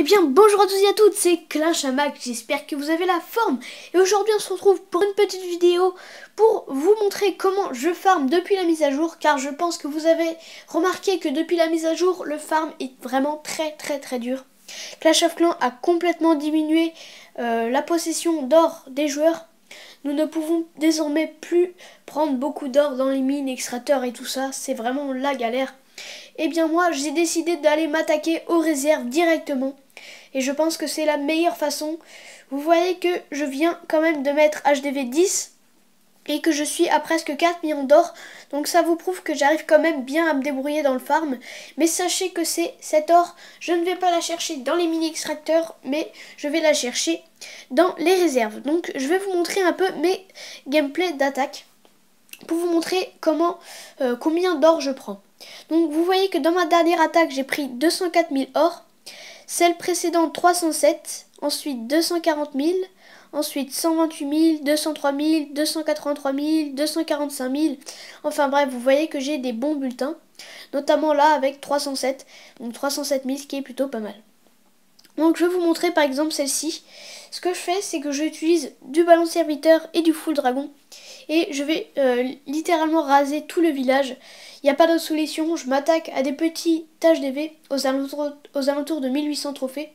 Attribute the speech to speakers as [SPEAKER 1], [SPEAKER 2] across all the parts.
[SPEAKER 1] Eh bien bonjour à tous et à toutes, c'est Clinchamac, j'espère que vous avez la forme. Et aujourd'hui on se retrouve pour une petite vidéo pour vous montrer comment je farm depuis la mise à jour. Car je pense que vous avez remarqué que depuis la mise à jour, le farm est vraiment très dur. Clash of Clans a complètement diminué la possession d'or des joueurs. Nous ne pouvons désormais plus prendre beaucoup d'or dans les mines, extracteurs et tout ça, c'est vraiment la galère. Eh bien moi j'ai décidé d'aller m'attaquer aux réserves directement et je pense que c'est la meilleure façon. Vous voyez que je viens quand même de mettre HDV 10 et que je suis à presque 4 millions d'or, donc ça vous prouve que j'arrive quand même bien à me débrouiller dans le farm. Mais sachez que cet or, je ne vais pas la chercher dans les mini extracteurs, mais je vais la chercher dans les réserves. Donc je vais vous montrer un peu mes gameplays d'attaque pour vous montrer combien d'or je prends. Donc vous voyez que dans ma dernière attaque j'ai pris 204 000 or, celle précédente 307, ensuite 240 000, ensuite 128 000, 203 000, 283 000, 245 000, enfin bref vous voyez que j'ai des bons bulletins, notamment là avec 307, donc 307 000 ce qui est plutôt pas mal. Donc je vais vous montrer par exemple celle-ci. Ce que je fais c'est que j'utilise du ballon serviteur et du full dragon. Et je vais littéralement raser tout le village. Il n'y a pas d'autre solution. Je m'attaque à des petits HDV aux alentours de 1800 trophées.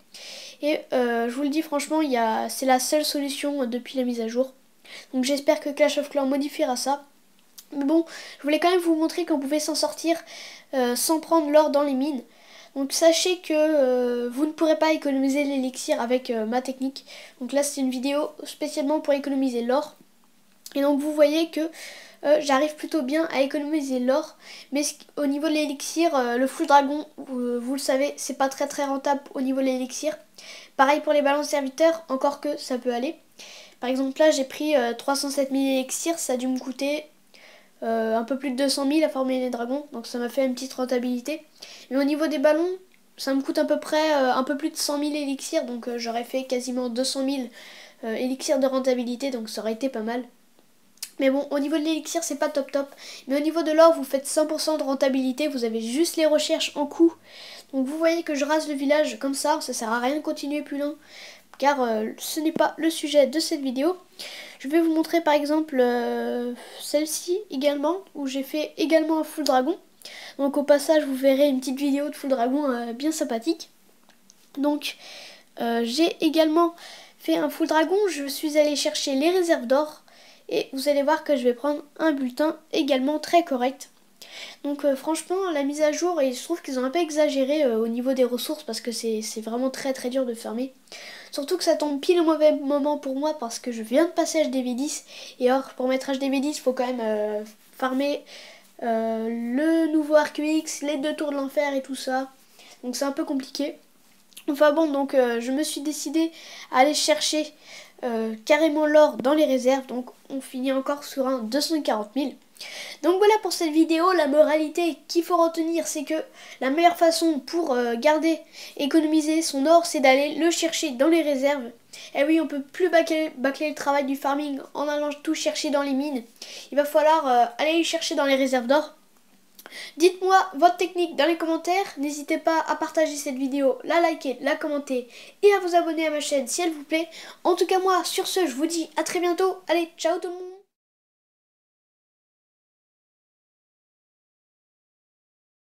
[SPEAKER 1] Et je vous le dis franchement, c'est la seule solution depuis la mise à jour. Donc j'espère que Clash of Clans modifiera ça. Mais bon, je voulais quand même vous montrer qu'on pouvait s'en sortir sans prendre l'or dans les mines. Donc sachez que vous ne pourrez pas économiser l'élixir avec ma technique. Donc là c'est une vidéo spécialement pour économiser l'or. Et donc vous voyez que j'arrive plutôt bien à économiser l'or. Mais au niveau de l'élixir, le full dragon, vous le savez, c'est pas très rentable au niveau de l'élixir. Pareil pour les ballons serviteurs, encore que ça peut aller. Par exemple là j'ai pris 307 000 élixirs, ça a dû me coûter un peu plus de 200 000 à former les dragons. Donc ça m'a fait une petite rentabilité. Mais au niveau des ballons, ça me coûte à peu près un peu plus de 100 000 élixirs. Donc j'aurais fait quasiment 200 000 élixirs de rentabilité, donc ça aurait été pas mal. Mais bon, au niveau de l'élixir, c'est pas top. Mais au niveau de l'or, vous faites 100% de rentabilité. Vous avez juste les recherches en coût. Donc vous voyez que je rase le village comme ça. Ça sert à rien de continuer plus loin. Car ce n'est pas le sujet de cette vidéo. Je vais vous montrer par exemple celle-ci également. Où j'ai fait également un full dragon. Donc au passage, vous verrez une petite vidéo de full dragon bien sympathique. Donc j'ai également fait un full dragon. Je suis allée chercher les réserves d'or. Et vous allez voir que je vais prendre un bulletin également très correct. Donc franchement la mise à jour, et je trouve qu'ils ont un peu exagéré au niveau des ressources. Parce que c'est vraiment très dur de farmer. Surtout que ça tombe pile au mauvais moment pour moi. Parce que je viens de passer HDV 10. Et or pour mettre HDV 10 il faut quand même farmer le nouveau ArcX, les 2 tours de l'enfer et tout ça. Donc c'est un peu compliqué. Enfin bon, donc je me suis décidé à aller chercher carrément l'or dans les réserves. Donc on finit encore sur un 240 000. Donc voilà pour cette vidéo. La moralité qu'il faut retenir, c'est que la meilleure façon pour économiser son or, c'est d'aller le chercher dans les réserves. Et oui, on peut plus bâcler le travail du farming en allant tout chercher dans les mines. Il va falloir aller le chercher dans les réserves d'or. Dites-moi votre technique dans les commentaires. N'hésitez pas à partager cette vidéo, la liker, la commenter et à vous abonner à ma chaîne si elle vous plaît. En tout cas moi, sur ce, je vous dis à très bientôt. Allez, ciao tout le monde.